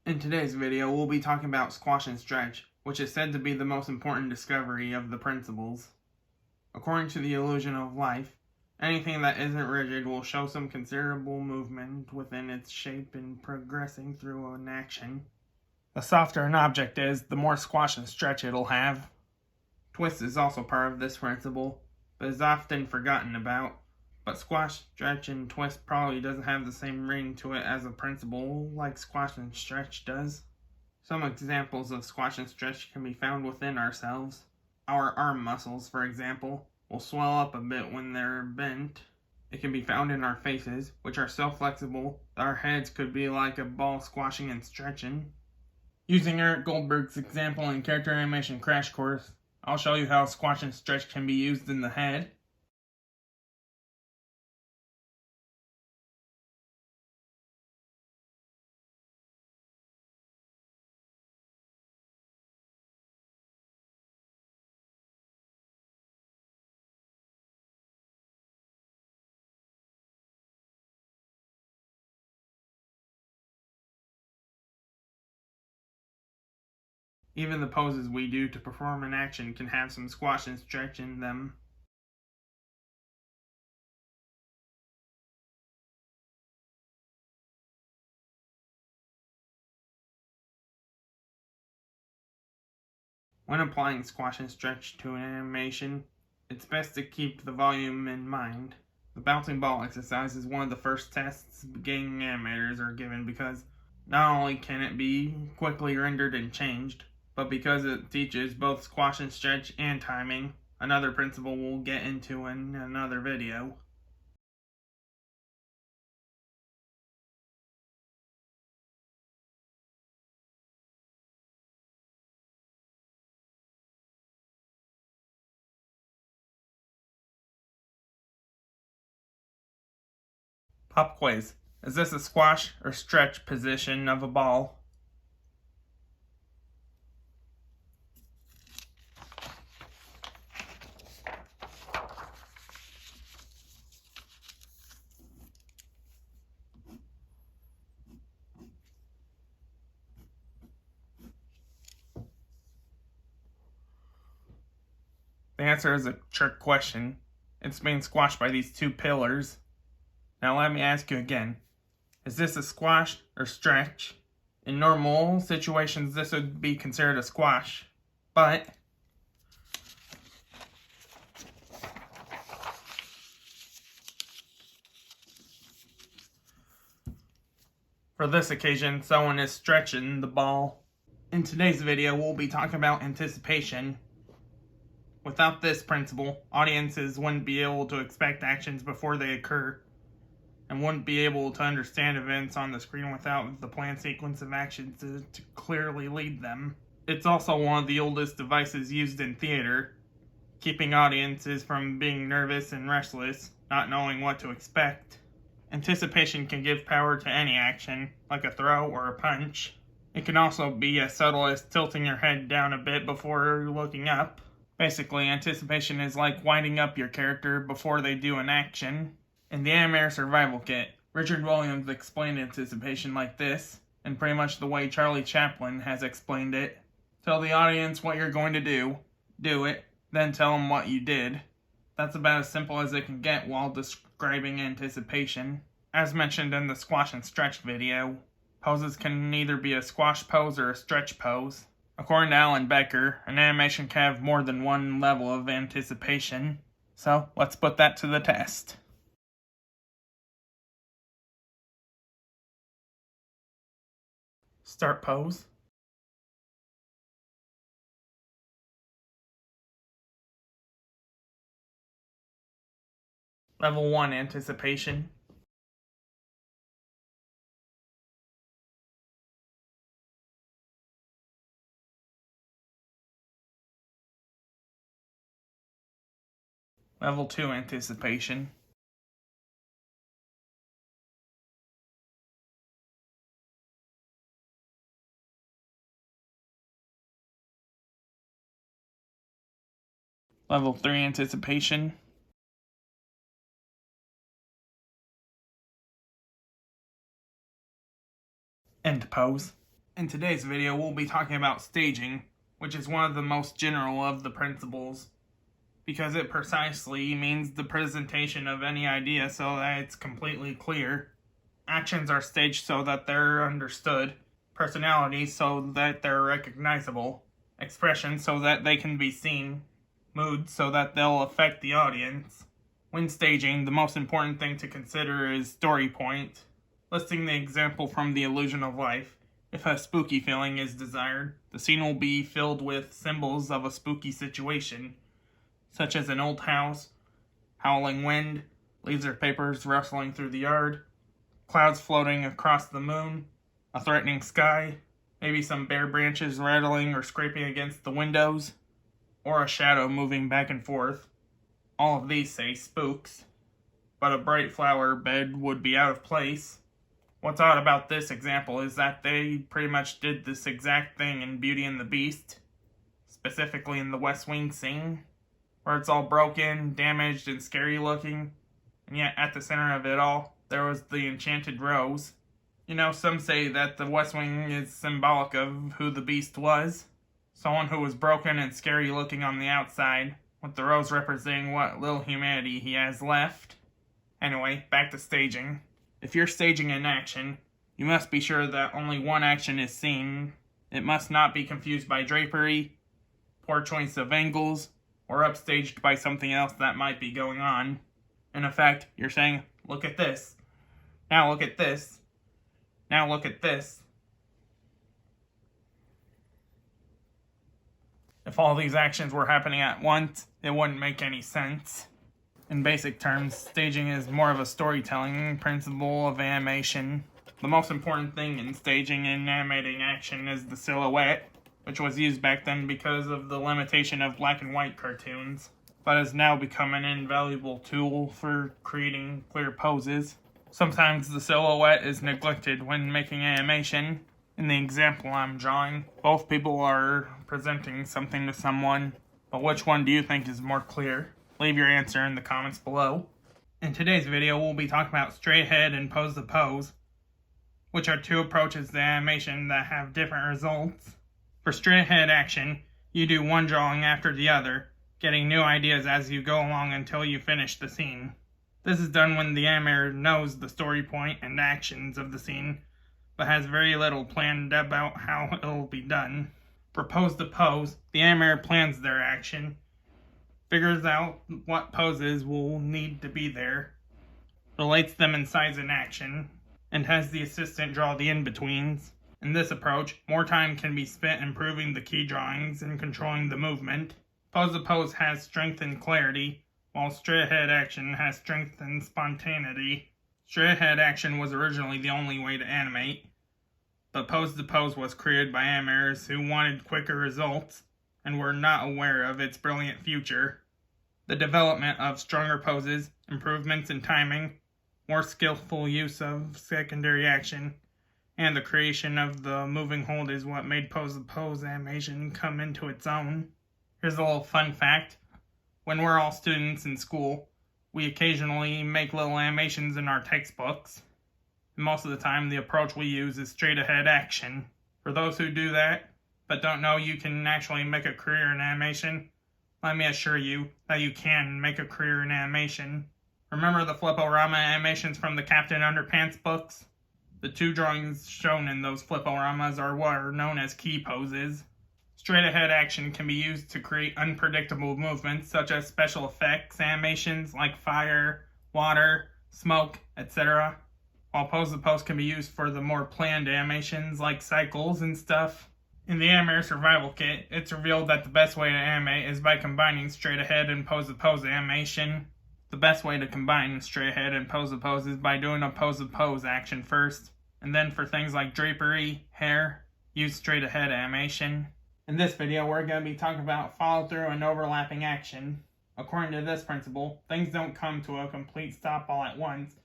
In today's video, we'll be talking about squash and stretch, which is said to be the most important discovery of the principles. According to the illusion of life, anything that isn't rigid will show some considerable movement within its shape in progressing through an action. The softer an object is, the more squash and stretch it'll have. Twist is also part of this principle, but is often forgotten about. But squash, stretch, and twist probably doesn't have the same ring to it as a principle like squash and stretch does. Some examples of squash and stretch can be found within ourselves. Our arm muscles, for example, will swell up a bit when they're bent. It can be found in our faces, which are so flexible that our heads could be like a ball squashing and stretching. Using Eric Goldberg's example in Character Animation Crash Course, I'll show you how squash and stretch can be used in the head. Even the poses we do to perform an action can have some squash and stretch in them. When applying squash and stretch to an animation, it's best to keep the volume in mind. The bouncing ball exercise is one of the first tests beginning animators are given because not only can it be quickly rendered and changed, but because it teaches both squash and stretch and timing, another principle we'll get into in another video. Pop quiz. Is this a squash or stretch position of a ball? The answer is a trick question. It's being squashed by these two pillars. Now let me ask you again. Is this a squash or stretch? In normal situations, this would be considered a squash. But for this occasion, someone is stretching the ball. In today's video, we'll be talking about anticipation. Without this principle, audiences wouldn't be able to expect actions before they occur, and wouldn't be able to understand events on the screen without the planned sequence of actions to clearly lead them. It's also one of the oldest devices used in theater, keeping audiences from being nervous and restless, not knowing what to expect. Anticipation can give power to any action, like a throw or a punch. It can also be as subtle as tilting your head down a bit before looking up. Basically, anticipation is like winding up your character before they do an action. In the Animator Survival Kit, Richard Williams explained anticipation like this, and pretty much the way Charlie Chaplin has explained it. Tell the audience what you're going to do it, then tell them what you did. That's about as simple as it can get while describing anticipation. As mentioned in the squash and stretch video, poses can either be a squash pose or a stretch pose. According to Alan Becker, an animation can have more than one level of anticipation. So, let's put that to the test. Start pose. Level 1 anticipation. Level 2 anticipation. Level 3 anticipation. End pose. In today's video, we'll be talking about staging, which is one of the most general of the principles, because it precisely means the presentation of any idea so that it's completely clear. Actions are staged so that they're understood, personalities so that they're recognizable, expressions so that they can be seen, moods so that they'll affect the audience. When staging, the most important thing to consider is story point. Listing the example from The Illusion of Life, if a spooky feeling is desired, the scene will be filled with symbols of a spooky situation, such as an old house, howling wind, leaves or papers rustling through the yard, clouds floating across the moon, a threatening sky, maybe some bare branches rattling or scraping against the windows, or a shadow moving back and forth. All of these say spooks, but a bright flower bed would be out of place. What's odd about this example is that they pretty much did this exact thing in Beauty and the Beast, specifically in the West Wing scene, where it's all broken, damaged, and scary looking, and yet at the center of it all, there was the enchanted rose. You know, some say that the West Wing is symbolic of who the Beast was, someone who was broken and scary looking on the outside, with the rose representing what little humanity he has left. Anyway, back to staging. If you're staging an action, you must be sure that only one action is seen. It must not be confused by drapery, poor choice of angles, or upstaged by something else that might be going on. In effect, you're saying, look at this. Now look at this. Now look at this. If all these actions were happening at once, it wouldn't make any sense. In basic terms, staging is more of a storytelling principle of animation. The most important thing in staging and animating action is the silhouette, which was used back then because of the limitation of black and white cartoons, but has now become an invaluable tool for creating clear poses. Sometimes the silhouette is neglected when making animation. In the example I'm drawing, both people are presenting something to someone, but which one do you think is more clear? Leave your answer in the comments below. In today's video, we'll be talking about straight ahead and pose to pose, which are two approaches to animation that have different results. For straight ahead action, you do one drawing after the other, getting new ideas as you go along until you finish the scene. This is done when the animator knows the story point and actions of the scene, but has very little planned about how it'll be done. For pose to pose, the animator plans their action, figures out what poses will need to be there, relates them in size and action, and has the assistant draw the in-betweens. In this approach, more time can be spent improving the key drawings and controlling the movement. Pose to pose has strength and clarity, while straight ahead action has strength and spontaneity. Straight ahead action was originally the only way to animate, but pose to pose was created by animators who wanted quicker results and were not aware of its brilliant future. The development of stronger poses, improvements in timing, more skillful use of secondary action, and the creation of the moving hold is what made pose to pose animation come into its own. Here's a little fun fact. When we're all students in school, we occasionally make little animations in our textbooks. And most of the time, the approach we use is straight ahead action. For those who do that, but don't know you can actually make a career in animation, let me assure you that you can make a career in animation. Remember the Flip-O-Rama animations from the Captain Underpants books? The two drawings shown in those Flip-O-Ramas are what are known as key poses. Straight ahead action can be used to create unpredictable movements such as special effects animations like fire, water, smoke, etc. While pose to pose can be used for the more planned animations like cycles and stuff. In the Animator Survival Kit, it's revealed that the best way to animate is by combining straight ahead and pose to pose animation. The best way to combine straight ahead and pose to pose is by doing a pose to pose action first, and then for things like drapery, hair, use straight ahead animation. In this video, we're going to be talking about follow through and overlapping action. According to this principle, things don't come to a complete stop all at once.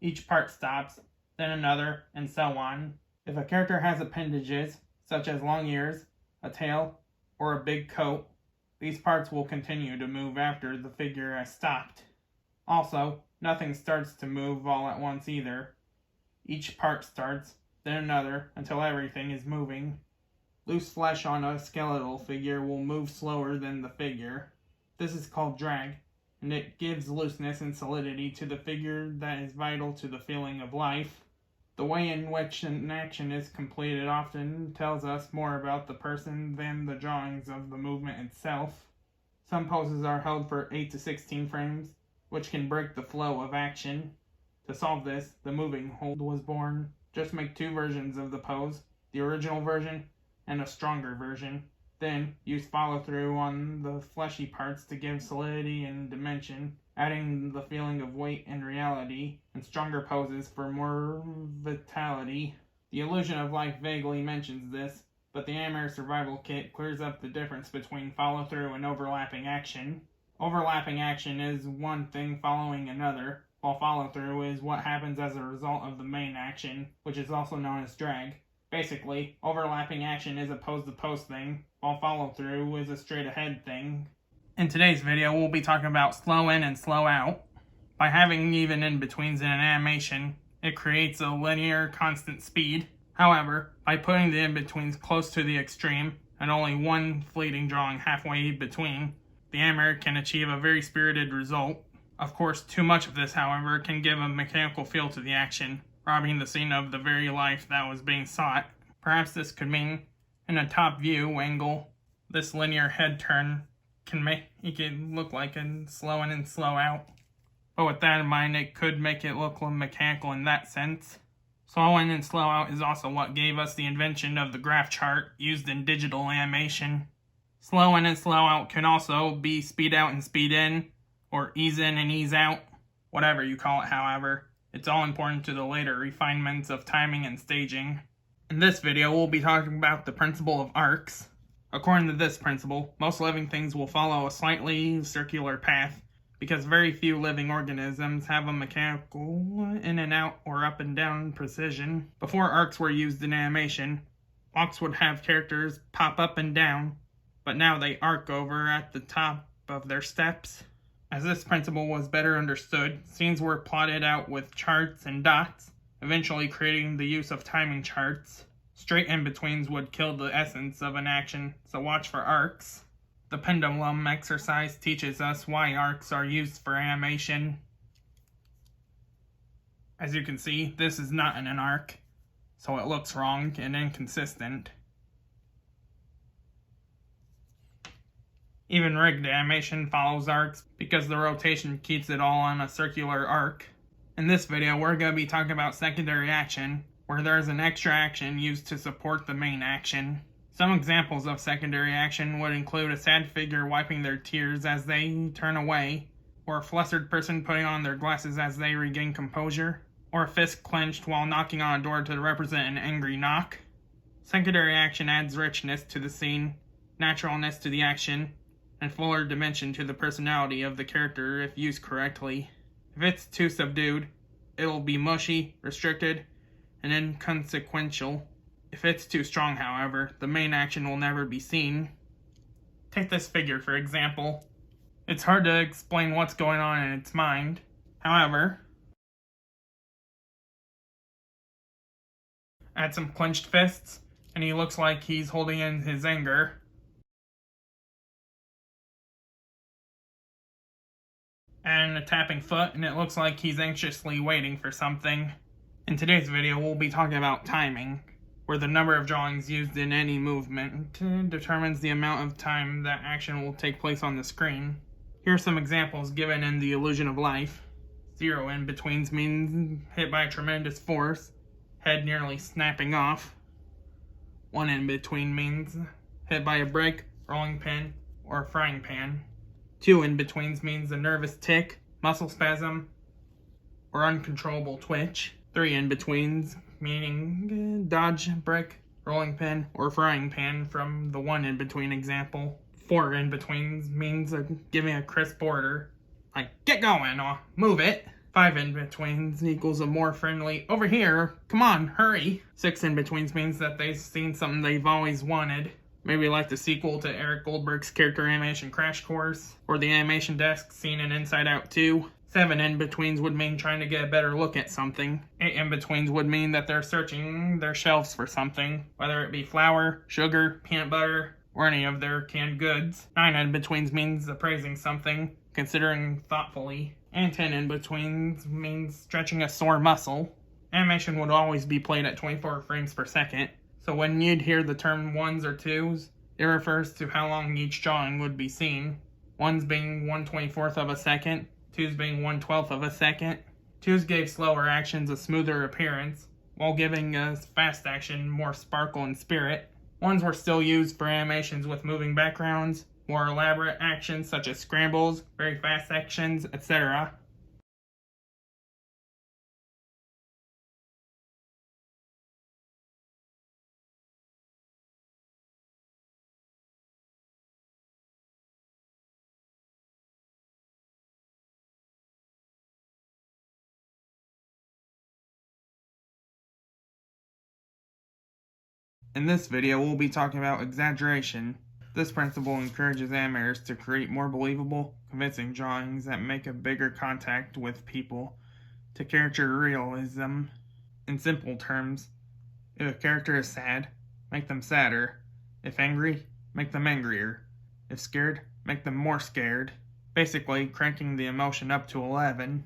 Each part stops, then another, and so on. If a character has appendages, such as long ears, a tail, or a big coat, these parts will continue to move after the figure has stopped. Also, nothing starts to move all at once either. Each part starts, then another, until everything is moving. Loose flesh on a skeletal figure will move slower than the figure. This is called drag, and it gives looseness and solidity to the figure that is vital to the feeling of life. The way in which an action is completed often tells us more about the person than the drawings of the movement itself. Some poses are held for 8 to 16 frames, which can break the flow of action. To solve this, the moving hold was born. Just make 2 versions of the pose, the original version and a stronger version. Then, use follow-through on the fleshy parts to give solidity and dimension, adding the feeling of weight and reality, and stronger poses for more vitality. The Illusion of Life vaguely mentions this, but the Amateur Survival Kit clears up the difference between follow-through and overlapping action. Overlapping action is one thing following another, while follow-through is what happens as a result of the main action, which is also known as drag. Basically, overlapping action is a pose-to-pose thing, while follow-through is a straight-ahead thing. In today's video, we'll be talking about slow in and slow out. By having even in-betweens in an animation, it creates a linear, constant speed. However, by putting the in-betweens close to the extreme, and only one fleeting drawing halfway between, the animator can achieve a very spirited result. Of course, too much of this, however, can give a mechanical feel to the action, robbing the scene of the very life that was being sought. Perhaps this could mean, in a top view angle, this linear head turn can make it look like a slow in and slow out. But with that in mind, it could make it look mechanical in that sense. Slow in and slow out is also what gave us the invention of the graph chart used in digital animation. Slow in and slow out can also be speed out and speed in, or ease in and ease out, whatever you call it, however. It's all important to the later refinements of timing and staging. In this video, we'll be talking about the principle of arcs. According to this principle, most living things will follow a slightly circular path, because very few living organisms have a mechanical in and out or up and down precision. Before arcs were used in animation, walks would have characters pop up and down, but now they arc over at the top of their steps. As this principle was better understood, scenes were plotted out with charts and dots, eventually creating the use of timing charts. Straight in-betweens would kill the essence of an action, so watch for arcs. The pendulum exercise teaches us why arcs are used for animation. As you can see, this is not an arc, so it looks wrong and inconsistent. Even rigged animation follows arcs because the rotation keeps it all on a circular arc. In this video, we're going to be talking about secondary action, where there's an extra action used to support the main action. Some examples of secondary action would include a sad figure wiping their tears as they turn away, or a flustered person putting on their glasses as they regain composure, or a fist clenched while knocking on a door to represent an angry knock. Secondary action adds richness to the scene, naturalness to the action, and fuller dimension to the personality of the character if used correctly. If it's too subdued, it'll be mushy, restricted, and inconsequential. If it's too strong, however, the main action will never be seen. Take this figure, for example. It's hard to explain what's going on in its mind. However, add some clenched fists, and he looks like he's holding in his anger. And a tapping foot, and it looks like he's anxiously waiting for something. In today's video, we'll be talking about timing, where the number of drawings used in any movement determines the amount of time that action will take place on the screen. Here are some examples given in The Illusion of Life. 0 in-betweens means hit by a tremendous force, head nearly snapping off. 1 in-between means hit by a brick, rolling pin, or a frying pan. 2 in-betweens means a nervous tick, muscle spasm, or uncontrollable twitch. 3 in-betweens meaning dodge, brick, rolling pin, or frying pan from the 1 in-between example. 4 in-betweens means giving a crisp order, like get going or move it. 5 in-betweens equals a more friendly over here, come on, hurry. 6 in-betweens means that they've seen something they've always wanted. Maybe like the sequel to Eric Goldberg's character animation Crash Course, or the animation desk scene in Inside Out 2. 7 in-betweens would mean trying to get a better look at something. 8 in-betweens would mean that they're searching their shelves for something, whether it be flour, sugar, peanut butter, or any of their canned goods. 9 in-betweens means appraising something, considering thoughtfully. And 10 in-betweens means stretching a sore muscle. Animation would always be played at 24 frames per second, so when you'd hear the term 1s or 2s, it refers to how long each drawing would be seen. 1s being 1/24th of a second, 2s being 1/12th of a second. 2s gave slower actions a smoother appearance, while giving a fast action more sparkle and spirit. 1s were still used for animations with moving backgrounds, more elaborate actions such as scrambles, very fast actions, etc. In this video, we'll be talking about exaggeration. This principle encourages animators to create more believable, convincing drawings that make a bigger contact with people to character realism. In simple terms, if a character is sad, make them sadder. If angry, make them angrier. If scared, make them more scared. Basically, cranking the emotion up to 11.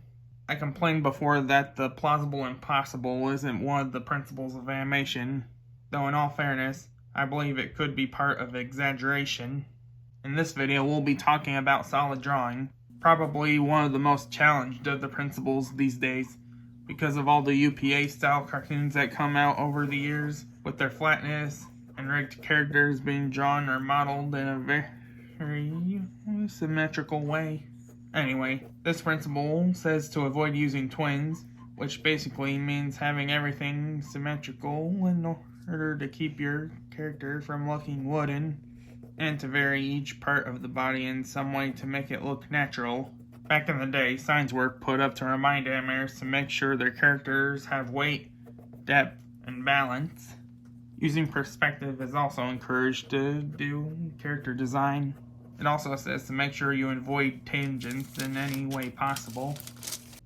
I complained before that the plausible impossible isn't one of the principles of animation, though in all fairness, I believe it could be part of exaggeration. In this video, we'll be talking about solid drawing, probably one of the most challenged of the principles these days, because of all the UPA-style cartoons that come out over the years, with their flatness and rigged characters being drawn or modeled in a very symmetrical way. Anyway, this principle says to avoid using twins, which basically means having everything symmetrical in order to keep your character from looking wooden, and to vary each part of the body in some way to make it look natural. Back in the day, signs were put up to remind animators to make sure their characters have weight, depth, and balance. Using perspective is also encouraged to do character design. It also says to make sure you avoid tangents in any way possible.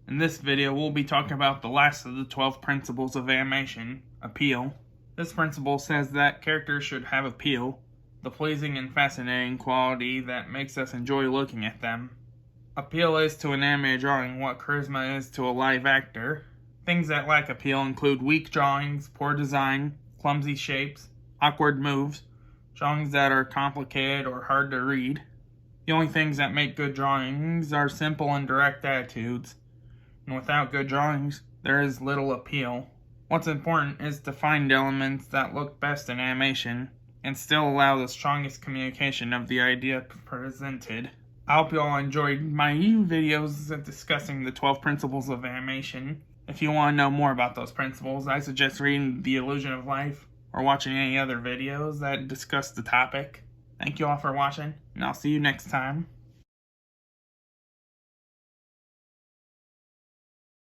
In this video, we'll be talking about the last of the 12 principles of animation, appeal. This principle says that characters should have appeal, the pleasing and fascinating quality that makes us enjoy looking at them. Appeal is to an animated drawing what charisma is to a live actor. Things that lack appeal include weak drawings, poor design, clumsy shapes, awkward moves, drawings that are complicated or hard to read. The only things that make good drawings are simple and direct attitudes, and without good drawings, there is little appeal. What's important is to find elements that look best in animation, and still allow the strongest communication of the idea presented. I hope you all enjoyed my videos discussing the 12 principles of animation. If you want to know more about those principles, I suggest reading The Illusion of Life or watching any other videos that discuss the topic. Thank you all for watching, and I'll see you next time.